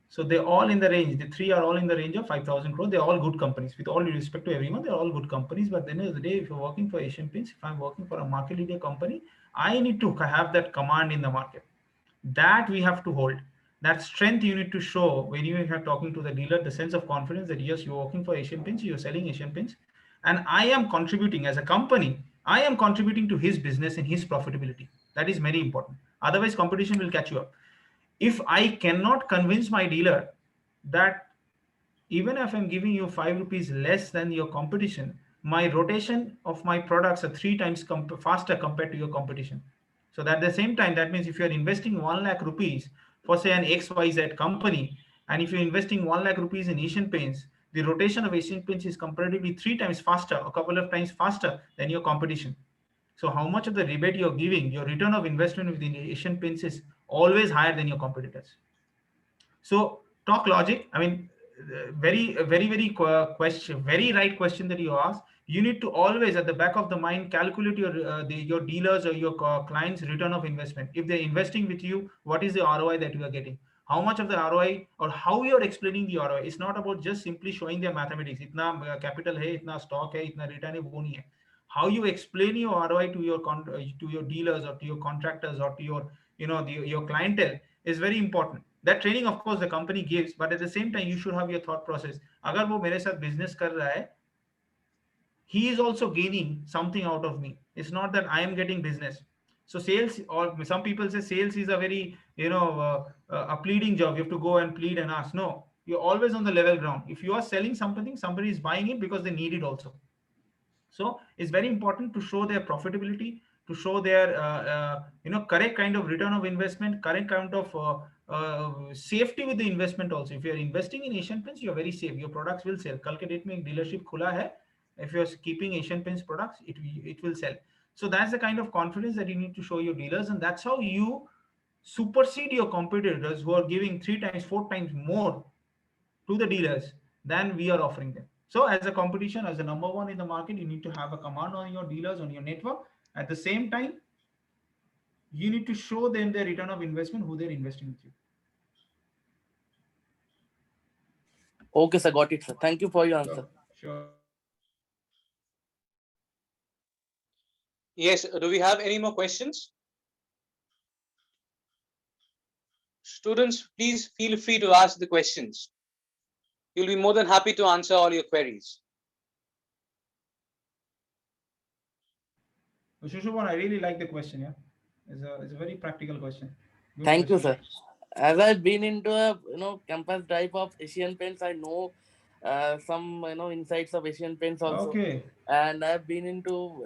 So they're all in the range. The three are all in the range of 5,000 crore. They're all good companies. With all due respect to everyone, they're all good companies. But at the end of the day, if you're working for Asian Paints, if I'm working for a market leader company, I need to have that command in the market. That we have to hold. That strength you need to show when you are talking to the dealer, the sense of confidence that yes, you're working for Asian Paints, you're selling Asian Paints, and I am contributing as a company. I am contributing to his business and his profitability. That is very important. Otherwise, competition will catch you up. If I cannot convince my dealer that even if I'm giving you 5 rupees less than your competition, my rotation of my products are 3 times faster compared to your competition. So at the same time, that means if you're investing 1 lakh rupees for say an XYZ company, and if you're investing 1 lakh rupees in Asian Paints, the rotation of Asian Paints is comparatively 3 times faster, a couple of times faster than your competition. So how much of the rebate you're giving, your return of investment within Asian Paints is always higher than your competitors. So talk logic. I mean, very question, very right question that you asked. You need to always at the back of the mind calculate your dealers or your clients' return of investment. If they're investing with you, what is the ROI that you are getting? How much of the ROI, or how you're explaining the ROI? It's not about just simply showing their mathematics. Itna capital hai, itna stock hai, itna return hai, wo nahi hai. How you explain your ROI to your dealers or to your contractors or to your your clientele is very important. That training of course the company gives, but at the same time you should have your thought process. Agar wo mere sath business kar raha hai, he is also gaining something out of me. It's not that I am getting business. So sales, or some people say sales is a very a pleading job. You have to go and plead and ask. No, you're always on the level ground. If you are selling something, somebody is buying it because they need it also. So it's very important to show their profitability, to show their correct kind of return of investment, correct kind of safety with the investment also. If you're investing in Asian Paints, you're very safe. Your products will sell. Kal ke date mein dealership khula hai. If you're keeping Asian Paints products, it will sell. So that's the kind of confidence that you need to show your dealers, and that's how you supersede your competitors who are giving 3 times, 4 times more to the dealers than we are offering them. So as a competition, as the number one in the market, you need to have a command on your dealers, on your network. At the same time, you need to show them their return of investment, who they're investing with you. Okay, sir, got it, sir. Thank you for your answer. Sure. Yes, do we have any more questions? Students, please feel free to ask the questions. You'll be more than happy to answer all your queries. Sushovan, I really like the question. Yeah, it's a very practical question. Good Thank you, question. sir. As I've been into a campus drive of Asian Paints, I know some insights of Asian Paints also. Okay. And I've been into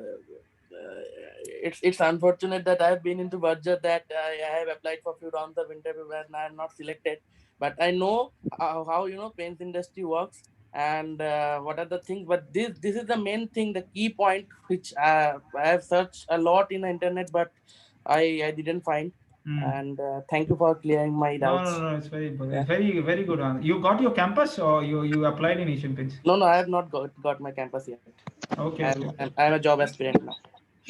it's unfortunate that I've been into Berger, that I have applied for a few rounds of interview and I am not selected. But I know how paints industry works and what are the things. But this is the main thing, the key point which I have searched a lot in the internet, but I didn't find. And thank you for clearing my doubts. No, it's very good. It's very good one. You got your campus, or you applied in Asian Paints? No, I have not got my campus yet. Okay. I'm a job aspirant now.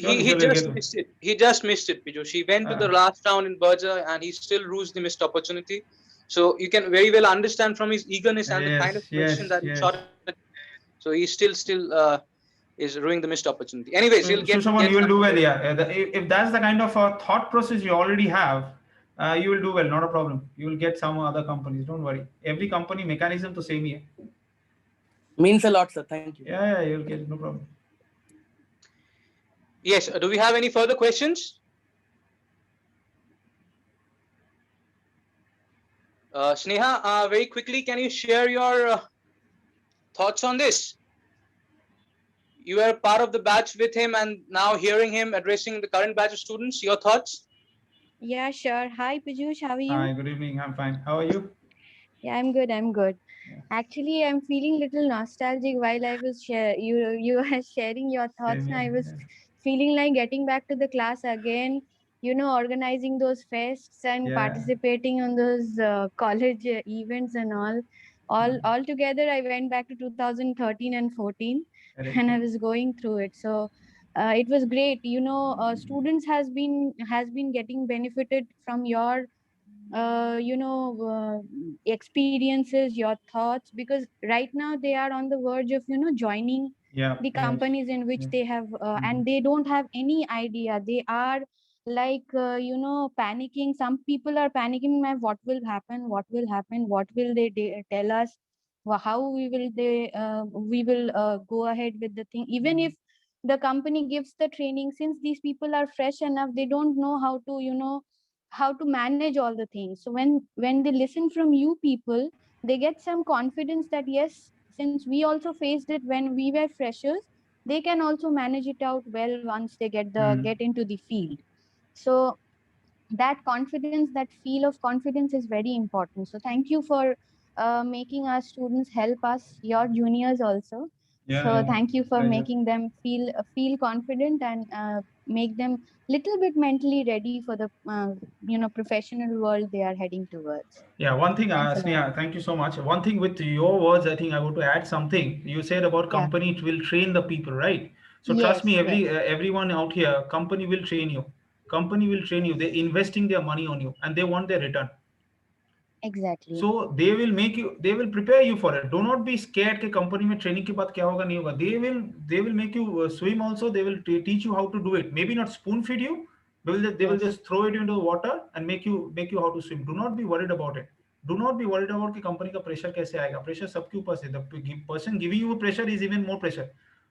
He just missed it. He just missed it, Piyush. He went to the last round in Berger and he still rues the missed opportunity. So you can very well understand from his eagerness and the kind of question that he shot at. So he's still is ruining the missed opportunity. Anyways, you'll get. Shravan, you will do well. Yeah, if that's the kind of thought process you already have, you will do well. Not a problem. You will get some other companies. Don't worry. Every company mechanism to same here. Means a lot, sir. Thank you. Yeah, you'll get no problem. Yes. Do we have any further questions? Sneha, very quickly, can you share your thoughts on this? You were part of the batch with him, and now hearing him addressing the current batch of students. Your thoughts? Yeah, sure. Hi, Piyush. How are you? Hi, good evening. I'm fine. How are you? Yeah, I'm good. I'm good. Yeah. Actually, I'm feeling little nostalgic while I was you were sharing your thoughts. Same And I here, was yeah. feeling like getting back to the class again. You know, organizing those fests and Yeah. participating on those college events and all. All together, I went back to 2013 and 14, Correct. and I was going through it. So. It was great. You know, students has been getting benefited from your experiences, your thoughts, because right now they are on the verge of joining Yeah. the Yes. companies in which Yeah. they have and they don't have any idea. They are like panicking. Some people are panicking, "Man, what will happen, what will happen, what will they tell us, how we will go ahead with the thing." Even if the company gives the training, since these people are fresh enough, they don't know how to manage all the things. So when they listen from you people, they get some confidence that yes, since we also faced it when we were freshers, they can also manage it out well once they get into the field. So that confidence, that feel of confidence is very important. So thank you for making our students help us, your juniors also. Yeah, So yeah. thank you for Pleasure. making them feel confident and make them little bit mentally ready for the professional world they are heading towards. Yeah, one thing, Thanks a lot. Sneha, thank you so much. One thing with your words, I think I want to add something. You said about Yeah. company, it will train the people, right? So trust Yes, me, yes. everyone out here, company will train you. Company will train you. They're investing their money on you, and they want their return. Exactly. So they will prepare you for it. Do not be scared कि company में training के बाद क्या होगा नहीं होगा. They will make you swim also. They will teach you how to do it. Maybe not spoon feed you. They will Yes. just throw it into the water and make you how to swim. Do not be worried about it. Do not be worried about कि company का pressure कैसे आएगा. Pressure सबके ऊपर से. The person giving you pressure is even more pressure.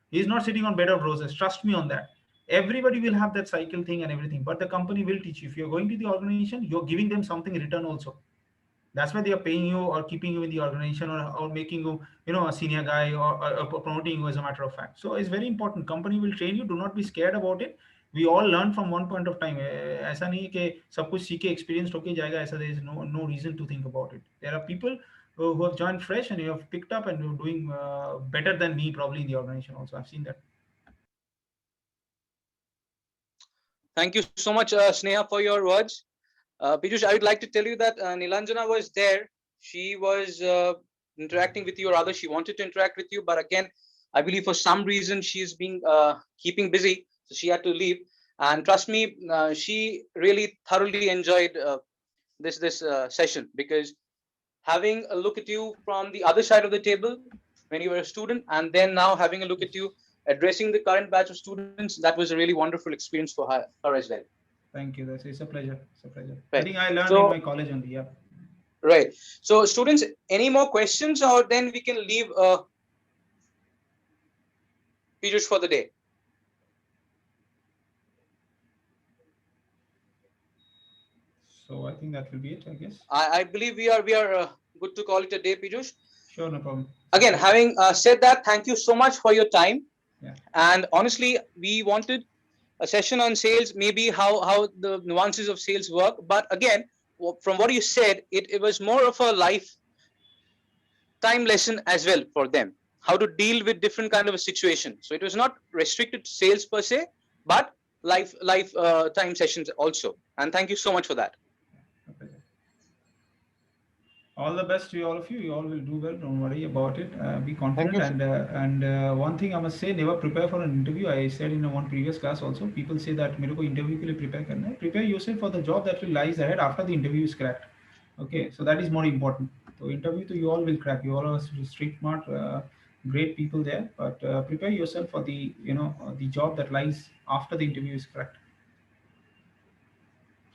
He is not sitting on bed of roses. Trust me on that. Everybody will have that cycle thing and everything, but the company will teach you. If you're going to the organization, you're giving them something in return also. That's why they are paying you or keeping you in the organization or making you a senior guy or promoting you, as a matter of fact. So it's very important. Company will train you. Do not be scared about it. We all learn from one point of time. ऐसा नहीं कि सब कुछ सीखे experienced होके जाएगा. ऐसा there is no reason to think about it. There are people who have joined fresh and you have picked up and you're doing better than me probably in the organization also. I've seen that. Thank you so much, Sneha, for your words. Piyush, I would like to tell you that Nilanjana was there. She was interacting with you, or rather, she wanted to interact with you, but again, I believe for some reason she's being keeping busy, so she had to leave. And trust me, she really thoroughly enjoyed this session, because having a look at you from the other side of the table when you were a student, and then now having a look at you addressing the current batch of students, that was a really wonderful experience for her as well. Thank you. It's a pleasure. It's a pleasure. Right. I think I learned So- in my college only. Yeah. Right. So students, any more questions, or then we can leave Piyush for the day? So I think that will be it, I guess. I believe we are good to call it a day, Piyush. Sure, no problem. Again, having said that, thank you so much for your time. Yeah. And honestly, we wanted a session on sales, maybe how the nuances of sales work. But again, from what you said, it was more of a lifetime lesson as well for them, how to deal with different kind of a situation. So it was not restricted to sales per se, but lifetime sessions also. And thank you so much for that. My pleasure. All the best to all of you. You all will do well. Don't worry about it. Be confident. you, And one thing I must say, never prepare for an interview. I said in one previous class also, people say that मेरे को interview के लिए prepare करना है. Prepare yourself for the job that lies ahead after the interview is cracked. Okay, so that is more important. So interview to you all will crack. You all are street smart. great people there, but prepare yourself for the the job that lies after the interview is cracked.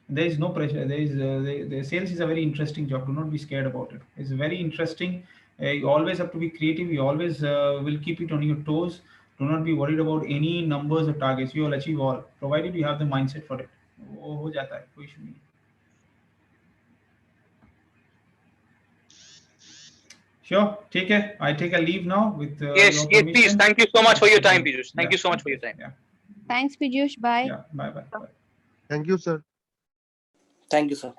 There is no pressure. There is the sales is a very interesting job. Do not be scared about it. It's very interesting. You always have to be creative. You always will keep it on your toes. Do not be worried about any numbers or targets. You will achieve all, provided you have the mindset for it. वो हो जाता है, कोई issue नहीं. Sure, take care. I take a leave now with Yes, your yes, please. permission. Thank you so much for your time, Piyush. Thank Yeah, you so much for your time. Yeah, Thanks, Piyush. Bye. yeah. Bye, bye. Thank you, sir. Thank you, sir.